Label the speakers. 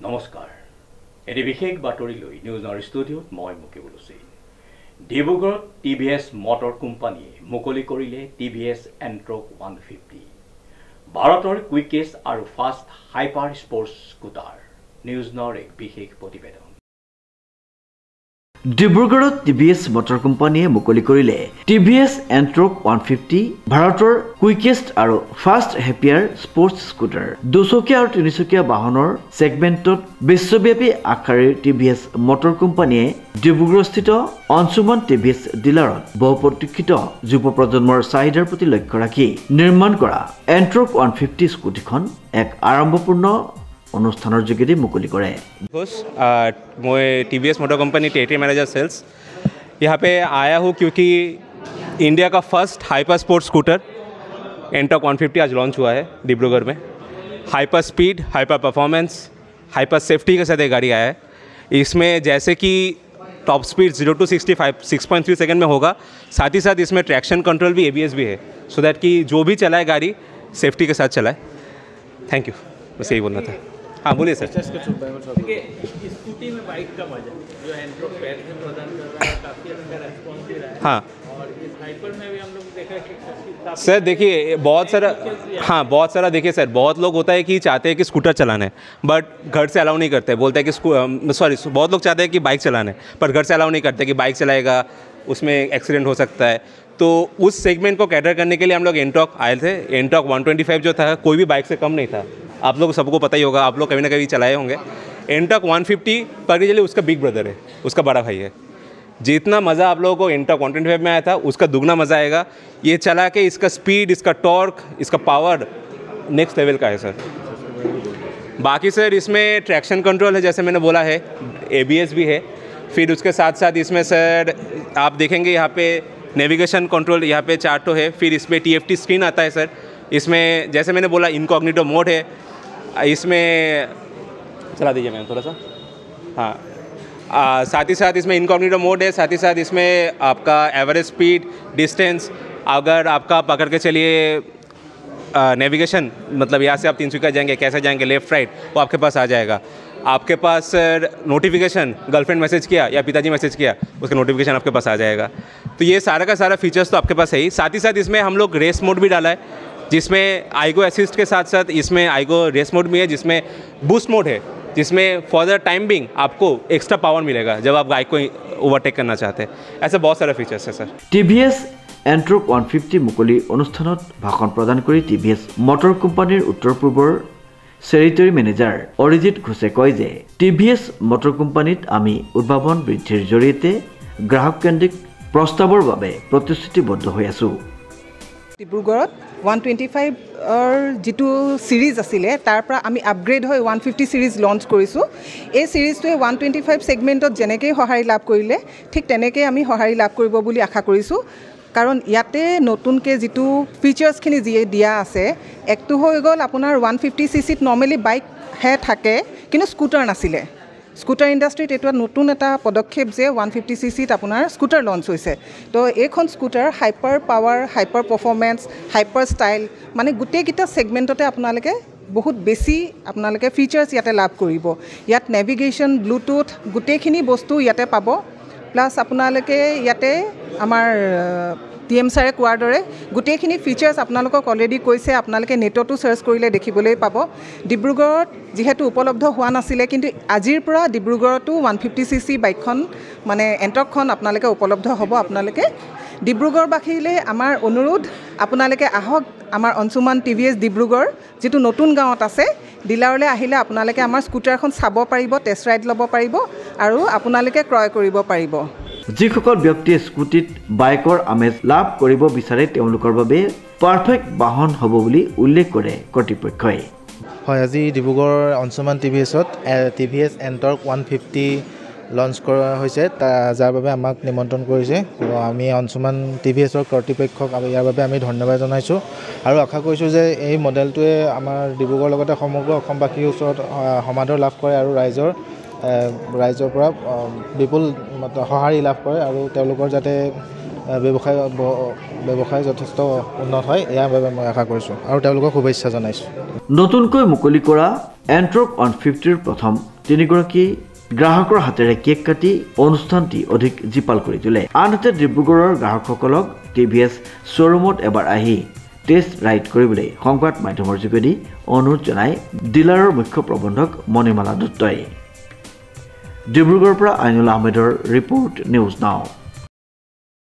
Speaker 1: নমস্কাৰ এটি বিশেষ বাতৰি লৈ নিউজৰ ষ্টুডিঅ'ত মই মুকিবুল হুছেইন ডিব্ৰুগড়ত টিভিএছ মটৰ কোম্পানীয়ে মুকলি কৰিলে টিভিএছ এণ্ট্ৰক 150 ভাৰতৰ কুইকেষ্ট আৰু ফাষ্ট হাইপাৰ স্পৰ্টছ স্কুটাৰ নিউজৰ এক বিশেষ প্ৰতিবেদন
Speaker 2: ডিব্ৰুগড়ত টিভিএছ মটৰ কোম্পানীয়ে মুকলি কৰিলে টিভিএছ এণ্ট্ৰক 150 ভাৰতৰ কুইকেষ্ট আৰু ফাষ্ট হেপিয়াৰ স্পৰ্টছ স্কুটাৰ দুচকীয়া আৰু তিনিচকীয়া বাহনৰ সেগমেন্টত বিশ্বব্যাপী আকাৰৰ টিভিএছ মটৰ কোম্পানীয়ে ডিব্ৰুগড়স্থিত অঞ্চুমান টিভিএছ ডিলাৰত বহুপ্ৰতীক্ষিত যুৱ প্ৰজন্মৰ চাহিদাৰ প্ৰতি লক্ষ্য ৰাখি নিৰ্মাণ কৰা এণ্ট্ৰক 150 স্কুটিখন এক আৰম্ভপূৰ্ণ অনুষ্ঠানৰ যোগেদি মুকলি কৰে
Speaker 3: मैं TVS motor company territory manager sales यहाँ पे आया हूँ क्योंकि इंडिया का first hyper sports scooter Ntorq 150 आज लॉन्च हुआ है डिब्रूगढ़ में। Hyper speed, hyper performance, hyper safety के साथ ये गाड़ी आया है। इसमें जैसे कि टॉप स्पीड 0 to 65 6.3 सेकंड में होगा, साथ ही साथ इसमें ट्रैक्शन कंट्रोल भी ABS भी है, सो दैट कि जो भी चलाए गाड़ी सेफ्टी के साथ चलाए। थैंक यू, बस यही बोलना था। हाँ बोलिए सर।
Speaker 4: स्कूटी में बाइक का मजा जो एंट्रॉक पैर से प्रदान कर रहा है काफ़ी अच्छा रेस्पॉन्स दे रहा है।
Speaker 3: हाँ
Speaker 4: और इस हाइपर में भी हम लोग देखा कि
Speaker 3: सर देखिए बहुत सारा देखिए सर बहुत लोग होता है कि चाहते हैं कि स्कूटर चलाना है बट घर से अलाउ नहीं करते, बोलते हैं कि बहुत लोग चाहते हैं कि बाइक चलाना है पर घर से अलाउ नहीं करते कि बाइक चलाएगा उसमें एक्सीडेंट हो सकता है। तो उस सेगमेंट को कैटर करने के लिए हम लोग एंटॉक आए थे। एंटॉक 125 जो था कोई भी बाइक से कम नहीं था, आप लोग सबको पता ही होगा, आप लोग कभी ना कभी चलाए होंगे। एंटॉक 150 पकड़िए उसका बिग ब्रदर है, उसका बड़ा भाई है। जितना मज़ा आप लोगों को एंटॉक 125 में आया था उसका दुगना मज़ा आएगा। ये चला के इसका स्पीड, इसका टॉर्क, इसका पावर नेक्स्ट लेवल का है सर। बाकी सर इसमें ट्रैक्शन कंट्रोल है जैसे मैंने बोला है, ABS भी है। फिर उसके साथ साथ इसमें सर आप देखेंगे यहाँ पे नेविगेशन कंट्रोल यहाँ पे चार्टो है। फिर इसमें TFT स्क्रीन आता है सर। इसमें जैसे मैंने बोला इनकॉग्निटो मोड है, इसमें चला दीजिए मैम थोड़ा सा। हाँ साथ ही साथ इसमें इनकॉग्निटो मोड है, साथ ही साथ इसमें आपका एवरेज स्पीड, डिस्टेंस, अगर आपका पकड़ के चलिए नेविगेशन मतलब यहाँ से आप 300 जाएंगे, कैसे जाएंगे, लेफ़्ट राइट, वो आपके पास आ जाएगा। आपके पास सर नोटिफिकेशन, गर्लफ्रेंड मैसेज किया या पिताजी मैसेज किया, उसका नोटिफिकेशन आपके पास आ जाएगा। तो ये सारा का सारा फीचर्स तो आपके पास है ही। साथ ही साथ इसमें हम लोग रेस मोड भी डाला है जिसमें आइगो असिस्ट के साथ साथ इसमें आइगो रेस मोड भी है, जिसमें बूस्ट मोड है, जिसमें फॉर द टाइम बिंग आपको एक्स्ट्रा पावर मिलेगा जब आप बाइक को ओवरटेक करना चाहते हैं। ऐसे बहुत सारे फीचर्स है सर।
Speaker 2: টিভিএছ এণ্ট্ৰক 150 মুকলি অনুষ্ঠানত ভাষণ প্ৰদান কৰি টিভিএছ মটৰ কোম্পানীৰ উত্তৰ পূৰ্বৰ চেৰিটৰী মেনেজাৰ অৰিজিত ঘোষে কয় যে টিভিএছ মটৰ কোম্পানীত আমি উদ্ভাৱন বৃদ্ধিৰ জৰিয়তে গ্ৰাহক কেন্দ্ৰিক প্ৰস্তাৱৰ বাবে প্ৰতিশ্ৰুতিবদ্ধ হৈ আছো।
Speaker 5: ডিব্ৰুগড়ত 125 যিটো সিৰিজ আছিলে তাৰ পৰা আমি আপগ্ৰেড হৈ 150 সিৰিজ লঞ্চ কৰিছোঁ। এই সিৰিজটোৱে 125 সেগমেন্টত যেনেকৈ সঁহাৰি লাভ কৰিলে ঠিক তেনেকৈ আমি সঁহাৰি লাভ কৰিব বুলি আশা কৰিছোঁ। কাৰণ ইয়াতে নতুনকৈ যিটো ফিচাৰ্ছখিনি যিয়ে দিয়া আছে, একটো হৈ গ'ল আপোনাৰ 150 CCত নৰ্মেলি বাইকহে থাকে কিন্তু স্কুটাৰ নাছিলে। স্কুটাৰ ইণ্ডাষ্ট্ৰীত এইটো নতুন এটা পদক্ষেপ যে 150 CCত আপোনাৰ স্কুটাৰ লঞ্চ হৈছে। তো এইখন scooter hyper power, hyper performance, hyper style মানে গোটেইকেইটা ছেগমেণ্টতে আপোনালোকে বহুত বেছি আপোনালোকে ফিচাৰ্ছ ইয়াতে লাভ কৰিব। ইয়াত নেভিগেশ্যন, ব্লুটুথ গোটেইখিনি বস্তু ইয়াতে পাব। প্লাছ আপোনালোকে ইয়াতে আমাৰ TM ছাৰে কোৱাৰ দৰে গোটেইখিনি ফিচাৰ্ছ আপোনালোকক অলৰেডি কৈছে, আপোনালোকে নেটতো চাৰ্চ কৰিলে দেখিবলৈ পাব। ডিব্ৰুগড়ত যিহেতু উপলব্ধ হোৱা নাছিলে কিন্তু আজিৰ পৰা ডিব্ৰুগড়তো 150 CC বাইকখন মানে এণ্ট্ৰকখন আপোনালোকে উপলব্ধ হ'ব। আপোনালোকে ডিব্ৰুগড়বাসীলৈ আমাৰ অনুৰোধ, আপোনালোকে আহক আমাৰ অঞ্চুমান টিভিএছ ডিব্ৰুগড় যিটো নতুন গাঁৱত আছে, ডিলাৰলৈ আহিলে আপোনালোকে আমাৰ স্কুটাৰখন চাব পাৰিব, টেষ্ট ৰাইড ল'ব পাৰিব আৰু আপোনালোকে ক্ৰয় কৰিব পাৰিব।
Speaker 2: যিসকল ব্যক্তিয়ে স্কুটিত বাইকৰ আমেজ লাভ কৰিব বিচাৰে তেওঁলোকৰ বাবে পাৰফেক্ট বাহন হ'ব বুলি উল্লেখ কৰে কৰ্তৃপক্ষই।
Speaker 6: হয়, আজি ডিব্ৰুগড় অঞ্চুমান টিভিএছত টিভিএছ এণ্টৰ্ক 150 লঞ্চ কৰা হৈছে, যাৰ বাবে আমাক নিমন্ত্ৰণ কৰিছে। আমি অঞ্চুমান টিভিএছৰ কৰ্তৃপক্ষক ইয়াৰ বাবে আমি ধন্যবাদ জনাইছোঁ আৰু আশা কৰিছোঁ যে এই মডেলটোৱে আমাৰ ডিব্ৰুগড়ৰ লগতে সমগ্ৰ অসমবাসীৰ ওচৰত সমাদৰ লাভ কৰে আৰু ৰাইজৰ পৰা বিপুল সঁহাৰি লাভ কৰে আৰু তেওঁলোকৰ যাতে ব্যৱসায় যথেষ্ট উন্নত হয় ইয়াৰ বাবে মই আশা কৰিছোঁ আৰু তেওঁলোকক শুভেচ্ছা জনাইছোঁ।
Speaker 2: নতুনকৈ মুকলি কৰা এণ্ট্ৰক 150ৰ প্ৰথম তিনিগৰাকী গ্ৰাহকৰ হাতেৰে কেক কাটি অনুষ্ঠানটি অধিক জীপাল কৰি তোলে আনহাতে ডিব্ৰুগড়ৰ গ্ৰাহকসকলক টিভিএছ শ্ব'ৰুমত এবাৰ আহি টেষ্ট ৰাইড কৰিবলৈ সংবাদ মাধ্যমৰ যোগেদি অনুৰোধ জনাই ডিলাৰৰ মুখ্য প্ৰবন্ধক মণিমালা দত্তই ডিব্ৰুগড়ৰ পৰা আইনুল আহমেদৰ ৰিপৰ্ট নিউজ নাও